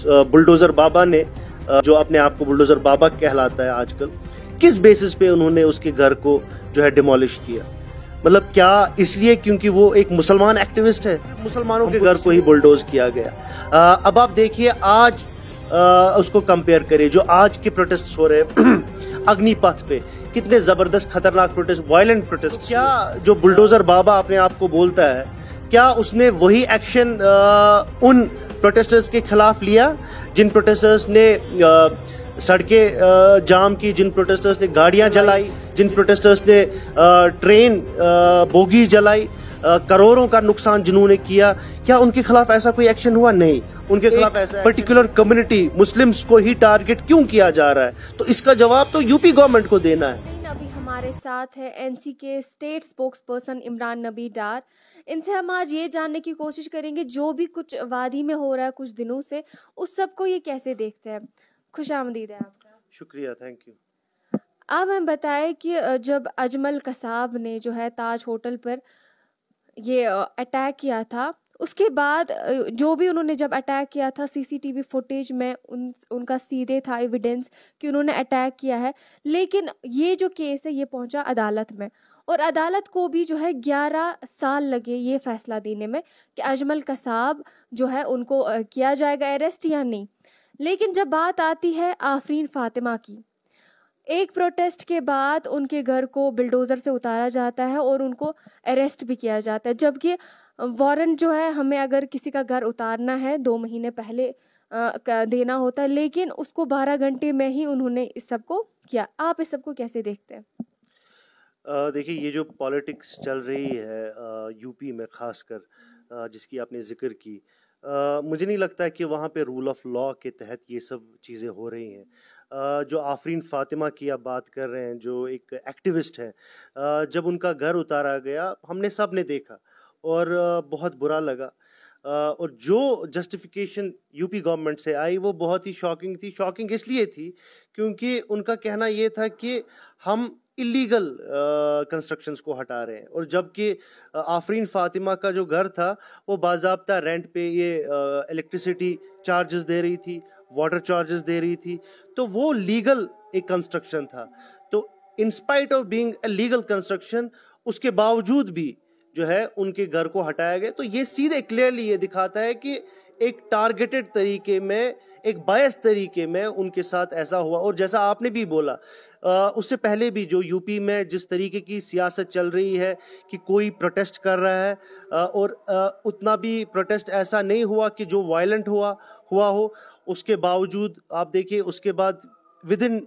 Bulldozer बाबा ने जो अपने आप को बुलडोजर बाबा कहलाता है आजकल, किस बेसिस पे उन्होंने उसके घर को जो है डिमोलिश किया? मतलब क्या इसलिए क्योंकि वो एक मुसलमान एक्टिविस्ट है? मुसलमानों के घर को ही बुलडोज किया गया। अब आप देखिए आज उसको कंपेयर करिए जो आज के प्रोटेस्ट हो रहे हैं अग्निपथ पे, कितने जबरदस्त खतरनाक प्रोटेस्ट, वायलेंट प्रोटेस्ट। तो क्या जो बुलडोजर बाबा अपने आप को बोलता है, क्या उसने वही एक्शन उन प्रोटेस्टर्स के खिलाफ लिया जिन प्रोटेस्टर्स ने सड़कें जाम की, जिन प्रोटेस्टर्स ने गाड़ियां जलाई, जिन प्रोटेस्टर्स ने ट्रेन बोगी जलाई, करोड़ों का नुकसान जिन्होंने किया? क्या उनके खिलाफ ऐसा कोई एक्शन हुआ? नहीं। उनके खिलाफ ऐसा पर्टिकुलर कम्युनिटी मुस्लिम्स को ही टारगेट क्यों किया जा रहा है? तो इसका जवाब तो यूपी गवर्नमेंट को देना है। अभी हमारे साथ है एनसी के स्टेट स्पोक्स पर्सन इमरान नबी डार। इनसे हम आज ये जानने की कोशिश करेंगे जो भी कुछ वादी में हो रहा है कुछ दिनों से, उस सब को ये कैसे देखते हैं। खुशामदीद है आपका। शुक्रिया, थैंक यू। आप हमें बताएं कि जब अजमल कसाब ने जो है ताज होटल पर ये अटैक किया था, उसके बाद जो भी उन्होंने जब अटैक किया था, सीसीटीवी फुटेज में उनका सीधे था एविडेंस कि उन्होंने अटैक किया है। लेकिन ये जो केस है ये पहुंचा अदालत में, और अदालत को भी जो है 11 साल लगे ये फैसला देने में कि अजमल कसाब जो है उनको किया जाएगा अरेस्ट या नहीं। लेकिन जब बात आती है आफरीन फातिमा की, एक प्रोटेस्ट के बाद उनके घर को बिल्डोज़र से उतारा जाता है और उनको अरेस्ट भी किया जाता है, जबकि वारंट जो है हमें अगर किसी का घर उतारना है 2 महीने पहले देना होता है, लेकिन उसको 12 घंटे में ही उन्होंने इस सब को किया। आप इस सब को कैसे देखते हैं? देखिए, ये जो पॉलिटिक्स चल रही है यूपी में खासकर, जिसकी आपने जिक्र की, मुझे नहीं लगता कि वहाँ पे रूल ऑफ लॉ के तहत ये सब चीज़ें हो रही हैं। जो आफरीन फातिमा की आप बात कर रहे हैं, जो एक एक्टिविस्ट है, जब उनका घर उतारा गया हमने सब ने देखा और बहुत बुरा लगा। और जो जस्टिफिकेशन यूपी गवर्नमेंट से आई वो बहुत ही शॉकिंग थी। शॉकिंग इसलिए थी क्योंकि उनका कहना ये था कि हम इलीगल कंस्ट्रक्शंस को हटा रहे हैं, और जबकि आफरीन फातिमा का जो घर था वो बाज़ाब्ता रेंट पे ये इलेक्ट्रिसिटी चार्जेस दे रही थी, वाटर चार्जेस दे रही थी, तो वो लीगल एक कंस्ट्रक्शन था। तो in spite of being a legal construction, उसके बावजूद भी जो है उनके घर को हटाया गया। तो ये सीधे क्लियरली ये दिखाता है कि एक टारगेटेड तरीके में, एक बायस तरीके में उनके साथ ऐसा हुआ। और जैसा आपने भी बोला, उससे पहले भी जो यूपी में जिस तरीके की सियासत चल रही है कि कोई प्रोटेस्ट कर रहा है और उतना भी प्रोटेस्ट ऐसा नहीं हुआ कि जो वायलेंट हुआ हो, उसके बावजूद आप देखिए उसके बाद with in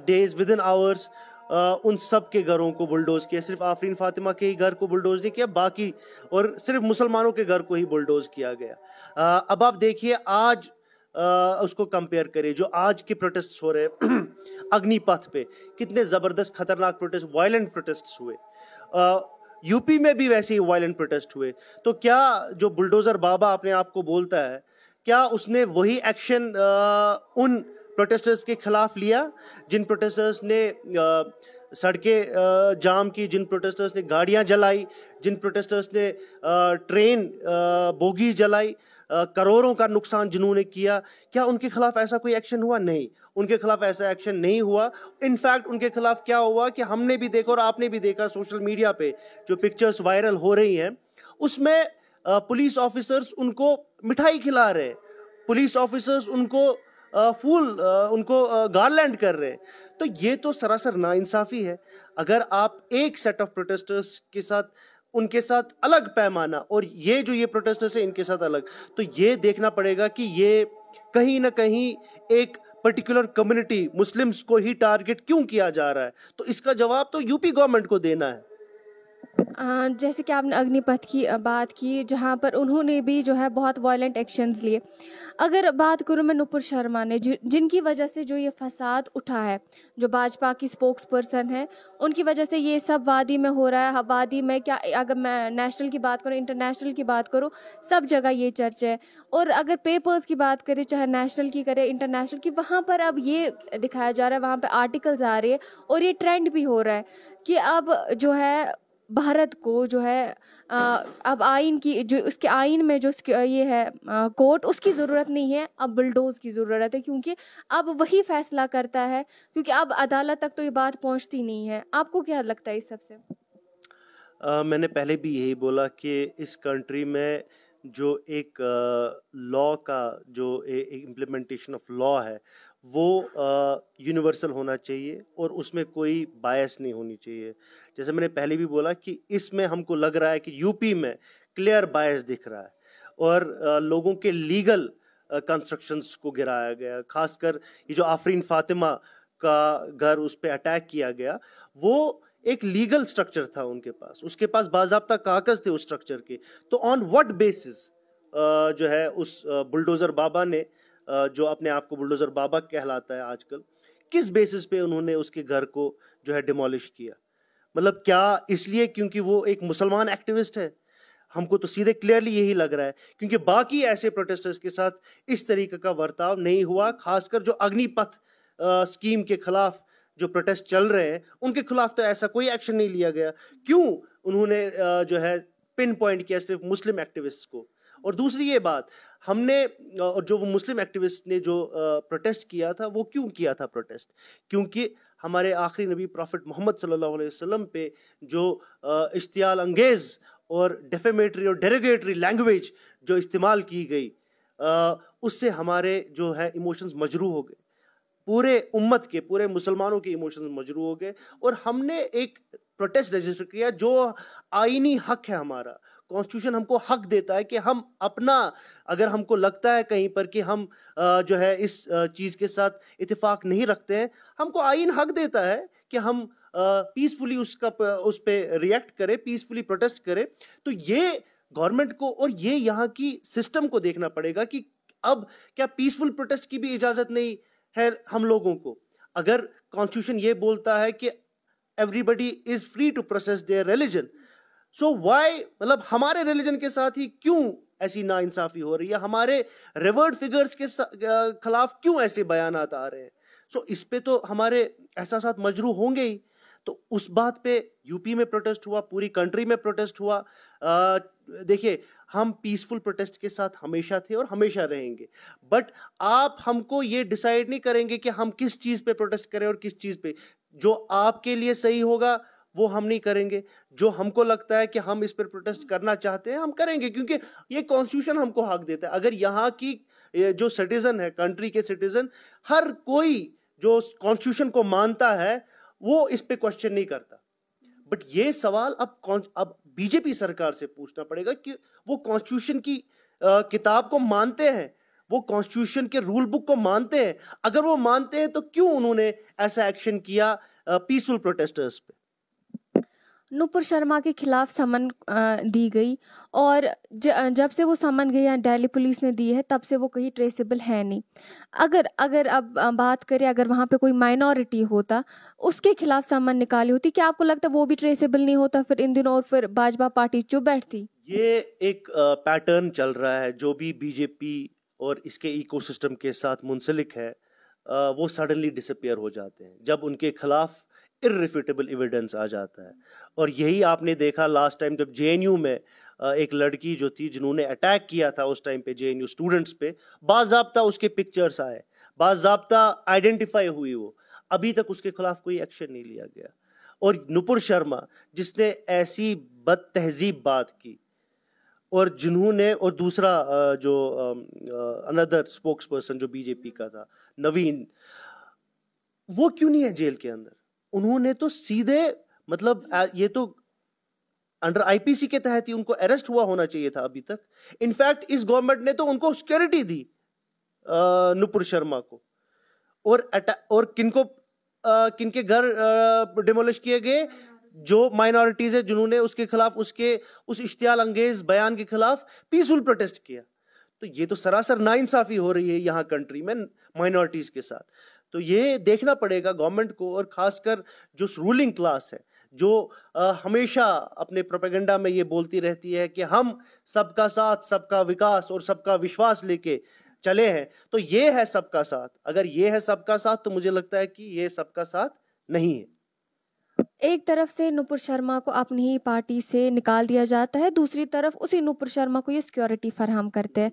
days, with in hours उन सब के घरों को बुलडोज किया। सिर्फ आफरीन फातिमा के ही घर को बुलडोज नहीं किया, बाकी और सिर्फ मुसलमानों के घर को ही बुलडोज किया गया। अब आप देखिए आज उसको कंपेयर करिए जो आज के प्रोटेस्ट हो रहे हैं अग्निपथ पे, कितने जबरदस्त खतरनाक प्रोटेस्ट, वायलेंट प्रोटेस्ट हुए। यूपी में भी वैसे ही वायलेंट प्रोटेस्ट हुए। तो क्या जो बुलडोजर बाबा अपने आप को बोलता है, क्या उसने वही एक्शन उन प्रोटेस्टर्स के खिलाफ लिया जिन प्रोटेस्टर्स ने सड़कें जाम की, जिन प्रोटेस्टर्स ने गाड़ियां जलाई, जिन प्रोटेस्टर्स ने ट्रेन बोगी जलाई, करोड़ों का नुकसान जिन्होंने किया? क्या उनके खिलाफ ऐसा कोई एक्शन हुआ? नहीं। उनके खिलाफ ऐसा एक्शन नहीं हुआ। इनफैक्ट उनके खिलाफ क्या हुआ कि हमने भी देखा और आपने भी देखा सोशल मीडिया पे जो पिक्चर्स वायरल हो रही हैं, उसमें पुलिस ऑफिसर्स उनको मिठाई खिला रहे हैं, पुलिस ऑफिसर्स उनको उनको गारलैंड कर रहे हैं। तो ये तो सरासर नाइंसाफी है। अगर आप एक सेट ऑफ प्रोटेस्टर्स के साथ, उनके साथ अलग पैमाना, और ये जो ये प्रोटेस्टर्स हैं इनके साथ अलग, तो ये देखना पड़ेगा कि ये कहीं ना कहीं एक पर्टिकुलर कम्युनिटी मुस्लिम्स को ही टारगेट क्यों किया जा रहा है। तो इसका जवाब तो यूपी गवर्नमेंट को देना है। जैसे कि आपने अग्निपथ की बात की, जहाँ पर उन्होंने भी जो है बहुत वायलेंट एक्शंस लिए। अगर बात करूँ मैं नुपुर शर्मा ने, जिनकी वजह से जो ये फसाद उठा है, जो भाजपा की स्पोक्स पर्सन है, उनकी वजह से ये सब वादी में हो रहा है। वादी में क्या, अगर मैं नेशनल की बात करूँ, इंटरनेशनल की बात करूँ, सब जगह ये चर्चा है। और अगर पेपर्स की बात करें, चाहे नेशनल की करें, इंटरनेशनल की, वहाँ पर अब ये दिखाया जा रहा है, वहाँ पर आर्टिकल्स आ रहे हैं और ये ट्रेंड भी हो रहा है कि अब जो है भारत को जो है अब आइन की जो उसके आइन में जो ये है कोर्ट, उसकी ज़रूरत नहीं है, अब बुलडोज़ की ज़रूरत है, क्योंकि अब वही फैसला करता है, क्योंकि अब अदालत तक तो ये बात पहुंचती नहीं है। आपको क्या लगता है इस सब से? मैंने पहले भी यही बोला कि इस कंट्री में जो एक लॉ का जो इम्प्लीमेंटेशन ऑफ लॉ है वो यूनिवर्सल होना चाहिए और उसमें कोई बायस नहीं होनी चाहिए। जैसे मैंने पहले भी बोला कि इसमें हमको लग रहा है कि यूपी में क्लियर बायस दिख रहा है और लोगों के लीगल कंस्ट्रक्शंस को गिराया गया। खासकर ये जो आफरीन फातिमा का घर उस पर अटैक किया गया, वो एक लीगल स्ट्रक्चर था उनके पास, उसके पास बाज़ाब्ता कागज थे उस स्ट्रक्चर के। तो ऑन व्हाट बेसिस जो है उस बुलडोज़र बाबा ने जो अपने आप को बुलडोज़र बाबा कहलाता है आजकल, किस बेसिस पे उन्होंने उसके घर को जो है डिमोलिश किया? मतलब क्या इसलिए क्योंकि वो एक मुसलमान एक्टिविस्ट है? हमको तो सीधे क्लियरली यही लग रहा है, क्योंकि बाकी ऐसे प्रोटेस्टर्स के साथ इस तरीके का बर्ताव नहीं हुआ। खासकर जो अग्निपथ स्कीम के खिलाफ जो प्रोटेस्ट चल रहे हैं उनके खिलाफ तो ऐसा कोई एक्शन नहीं लिया गया। क्यों उन्होंने जो है पिन पॉइंट किया सिर्फ मुस्लिम एक्टिविस्ट को? और दूसरी ये बात, हमने और जो वो मुस्लिम एक्टिविस्ट ने जो प्रोटेस्ट किया था, वो क्यों किया था प्रोटेस्ट? क्योंकि हमारे आखिरी नबी प्रॉफिट मोहम्मद सल्लल्लाहु अलैहि वसल्लम पे जो इश्तियाल अंगेज और डेफेमेटरी और डेरोगेटरी लैंग्वेज जो इस्तेमाल की गई, उससे हमारे जो है इमोशंस मजरूह हो गए, पूरे उम्मत के, पूरे मुसलमानों के इमोशंस मजरूह हो गए। और हमने एक प्रोटेस्ट रजिस्टर किया जो आईनी हक है हमारा। कॉन्स्टिट्यूशन हमको हक देता है कि हम अपना, अगर हमको लगता है कहीं पर कि हम जो है इस चीज़ के साथ इत्तेफाक नहीं रखते हैं, हमको आईन हक देता है कि हम पीसफुली उस पे रिएक्ट करें, पीसफुली प्रोटेस्ट करें। तो ये गवर्नमेंट को और ये यहाँ की सिस्टम को देखना पड़ेगा कि अब क्या पीसफुल प्रोटेस्ट की भी इजाज़त नहीं है हम लोगों को? अगर कॉन्स्टिट्यूशन ये बोलता है कि everybody is free to process their religion, so why, मतलब हमारे रिलीजन के साथ ही क्यों ऐसी नाइंसाफी हो रही है? हमारे रिवर्ड फिगर्स के खिलाफ क्यों ऐसे बयानात आ रहे हैं? सो इस पे तो हमारे एहसासात मजरूह होंगे ही। तो उस बात पे यूपी में प्रोटेस्ट हुआ, पूरी कंट्री में प्रोटेस्ट हुआ। देखिए, हम पीसफुल प्रोटेस्ट के साथ हमेशा थे और हमेशा रहेंगे, बट आप हमको ये डिसाइड नहीं करेंगे कि हम किस चीज़ पे प्रोटेस्ट करें और किस चीज़ पे। जो आपके लिए सही होगा वो हम नहीं करेंगे, जो हमको लगता है कि हम इस पर प्रोटेस्ट करना चाहते हैं हम करेंगे, क्योंकि ये कॉन्स्टिट्यूशन हमको हक देता है। अगर यहाँ की जो सिटीजन है, कंट्री के सिटीजन, हर कोई जो कॉन्स्टिट्यूशन को मानता है वो इस पे क्वेश्चन नहीं करता। बट ये सवाल अब बीजेपी सरकार से पूछना पड़ेगा कि वो कॉन्स्टिट्यूशन की किताब को मानते हैं, वो कॉन्स्टिट्यूशन के रूल बुक को मानते हैं। अगर वो मानते हैं तो क्यों उन्होंने ऐसा एक्शन किया पीसफुल प्रोटेस्टर्स पे? नूपुर शर्मा के खिलाफ समन दी गई, और जब से वो समन गई या दिल्ली पुलिस ने दी है, तब से वो कहीं ट्रेसेबल है नहीं। अगर अगर अब बात करें, अगर वहाँ पे कोई माइनॉरिटी होता, उसके खिलाफ समन निकाली होती, क्या आपको लगता है वो भी ट्रेसेबल नहीं होता फिर इन दिनों, और फिर भाजपा पार्टी चुप बैठती? ये एक पैटर्न चल रहा है, जो भी बीजेपी और इसके इकोसिस्टम के साथ मुंसलिक है, वो सडनली डिसअपियर हो जाते हैं जब उनके खिलाफ इररिफ्यूटेबल एविडेंस आ जाता है। और यही आपने देखा लास्ट टाइम जब जेएनयू में एक लड़की जो थी जिन्होंने अटैक किया था उस टाइम पे जेएनयू स्टूडेंट्स पे, बाज़ाब्ता उसके पिक्चर्स आए, बाज़ाब्ता आइडेंटिफाई हुई वो, अभी तक उसके खिलाफ कोई एक्शन नहीं लिया गया। और नुपुर शर्मा जिसने ऐसी बदतहजीब बात की, और जिन्होंने, और दूसरा जो अनदर स्पोक्स पर्सन जो बीजेपी का था, नवीन, वो क्यों नहीं है जेल के अंदर? उन्होंने तो सीधे, मतलब ये तो अंडर आईपीसी के तहत ही उनको अरेस्ट हुआ होना चाहिए था अभी तक। इनफैक्ट इस गवर्नमेंट ने तो उनको सिक्योरिटी दी नुपुर शर्मा को। और किनके घर डिमोलिश किए गए? जो माइनॉरिटीज है जिन्होंने उसके खिलाफ, उस इश्तियाल अंगेज बयान के खिलाफ पीसफुल प्रोटेस्ट किया। तो ये तो सरासर नाइंसाफी हो रही है यहाँ कंट्री में माइनॉरिटीज के साथ। तो ये देखना पड़ेगा गवर्नमेंट को, और खासकर जो रूलिंग क्लास है, जो हमेशा अपने प्रोपेगेंडा में ये बोलती रहती है कि हम सबका साथ, सबका विकास और सबका विश्वास लेके चले हैं, तो ये है सबका साथ। अगर ये है सबका साथ, तो मुझे लगता है कि ये सबका साथ नहीं है। एक तरफ से नुपुर शर्मा को अपनी ही पार्टी से निकाल दिया जाता है, दूसरी तरफ उसी नुपुर शर्मा को ये सिक्योरिटी फराहम करते हैं।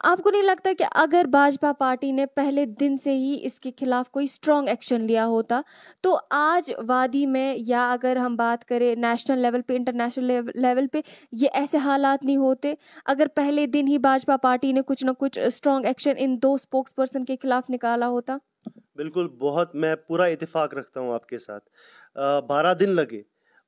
आपको नहीं लगता कि अगर भाजपा पार्टी ने पहले दिन से ही इसके खिलाफ कोई स्ट्रॉन्ग एक्शन लिया होता, तो आज वादी में, या अगर हम बात करें नेशनल लेवल पे, इंटरनेशनल लेवल पे, ये ऐसे हालात नहीं होते? अगर पहले दिन ही भाजपा पार्टी ने कुछ ना कुछ स्ट्रॉन्ग एक्शन इन दो स्पोक्स पर्सन के खिलाफ निकाला होता? बिल्कुल, बहुत मैं पूरा इत्तेफाक रखता हूँ आपके साथ। 12 दिन लगे,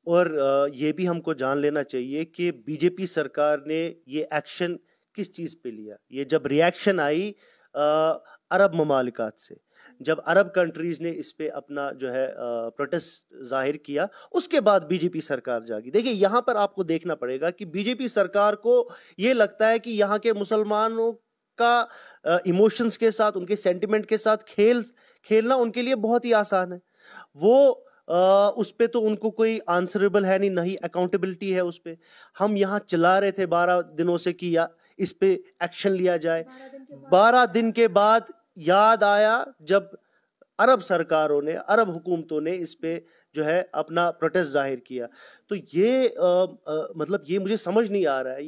और ये भी हमको जान लेना चाहिए कि बीजेपी सरकार ने ये एक्शन किस चीज़ पे लिया। ये जब रिएक्शन आई अरब ममालिकात से, जब अरब कंट्रीज़ ने इस पे अपना जो है प्रोटेस्ट ज़ाहिर किया, उसके बाद बीजेपी सरकार जागी। देखिए, यहाँ पर आपको देखना पड़ेगा कि बीजेपी सरकार को ये लगता है कि यहाँ के मुसलमानों का इमोशंस के साथ, उनके सेंटिमेंट के साथ खेलना उनके लिए बहुत ही आसान है। वो उस पे तो उनको कोई आंसरेबल है नहीं, ना ही अकाउंटेबिलिटी है उस पे। हम यहाँ चला रहे थे 12 दिनों से कि या इस पे एक्शन लिया जाए। 12 दिन के बाद याद आया जब अरब सरकारों ने, अरब हुकूमतों ने इस पे जो है अपना प्रोटेस्ट जाहिर किया। तो ये मतलब ये मुझे समझ नहीं आ रहा है।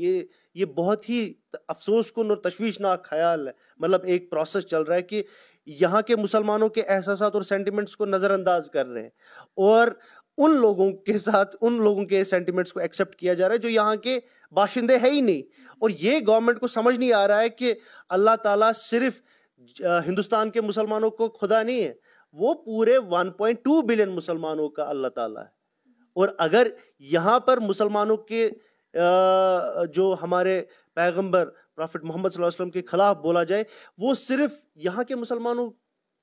ये बहुत ही अफसोसकुन और तशवीशनाक ख्याल है। मतलब एक प्रोसेस चल रहा है कि यहाँ के मुसलमानों के एहसासात और सेंटिमेंट्स को नज़रअंदाज कर रहे हैं, और उन लोगों के साथ उन लोगों के सेंटिमेंट्स को एक्सेप्ट किया जा रहा है जो यहाँ के बाशिंदे है ही नहीं। और ये गवर्नमेंट को समझ नहीं आ रहा है कि अल्लाह ताला सिर्फ हिंदुस्तान के मुसलमानों को खुदा नहीं है, वो पूरे 1.2 बिलियन मुसलमानों का अल्लाह ताला है। और अगर यहाँ पर मुसलमानों के जो हमारे पैगंबर प्रॉफिट मोहम्मद सल्लल्लाहु अलैहि वसल्लम के खिलाफ बोला जाए, वो सिर्फ यहाँ के मुसलमानों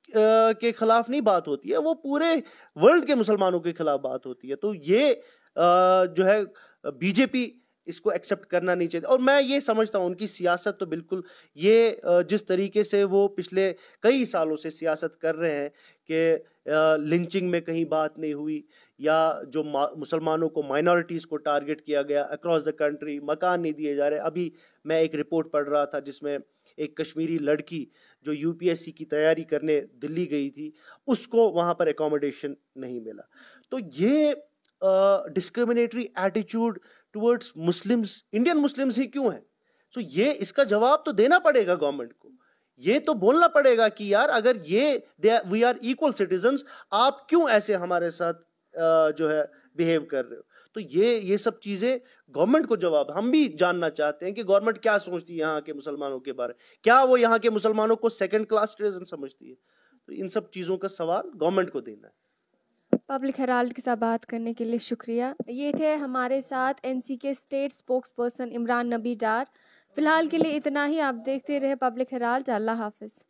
के खिलाफ नहीं बात होती है, वो पूरे वर्ल्ड के मुसलमानों के खिलाफ बात होती है। तो ये जो है बीजेपी इसको एक्सेप्ट करना नहीं चाहिए। और मैं ये समझता हूँ उनकी सियासत तो बिल्कुल, ये जिस तरीके से वो पिछले कई सालों से सियासत कर रहे हैं कि लिंचिंग में कहीं बात नहीं हुई, या जो मुसलमानों को, माइनॉरिटीज़ को टारगेट किया गया अक्रॉस द कंट्री, मकान नहीं दिए जा रहे। अभी मैं एक रिपोर्ट पढ़ रहा था जिसमें एक कश्मीरी लड़की जो यूपीएससी की तैयारी करने दिल्ली गई थी, उसको वहाँ पर एकोमोडेशन नहीं मिला। तो ये discriminatory attitude towards Muslims, Indian Muslims ही क्यों है? तो ये इसका जवाब तो देना पड़ेगा गवर्नमेंट को। ये तो बोलना पड़ेगा कि यार अगर ये वी आर इक्वल सिटीजन्स, आप क्यों ऐसे हमारे साथ जो है बिहेव कर रहे हो? तो ये सब चीजें गवर्नमेंट को जवाब, हम भी जानना चाहते हैं कि गवर्नमेंट क्या सोचती है यहाँ के मुसलमानों के बारे में। क्या वो यहाँ के मुसलमानों को सेकंड क्लास सिटीजन समझती है? तो इन सब चीजों का सवाल गवर्नमेंट को देना है। पब्लिक हेराल्ड के साथ बात करने के लिए शुक्रिया। ये थे हमारे साथ एनसी के स्टेट स्पोक्स पर्सन इमरान नबी डार। फिलहाल के लिए इतना ही। आप देखते रहे पब्लिक हेराल्ड। अल्लाह हाफिज।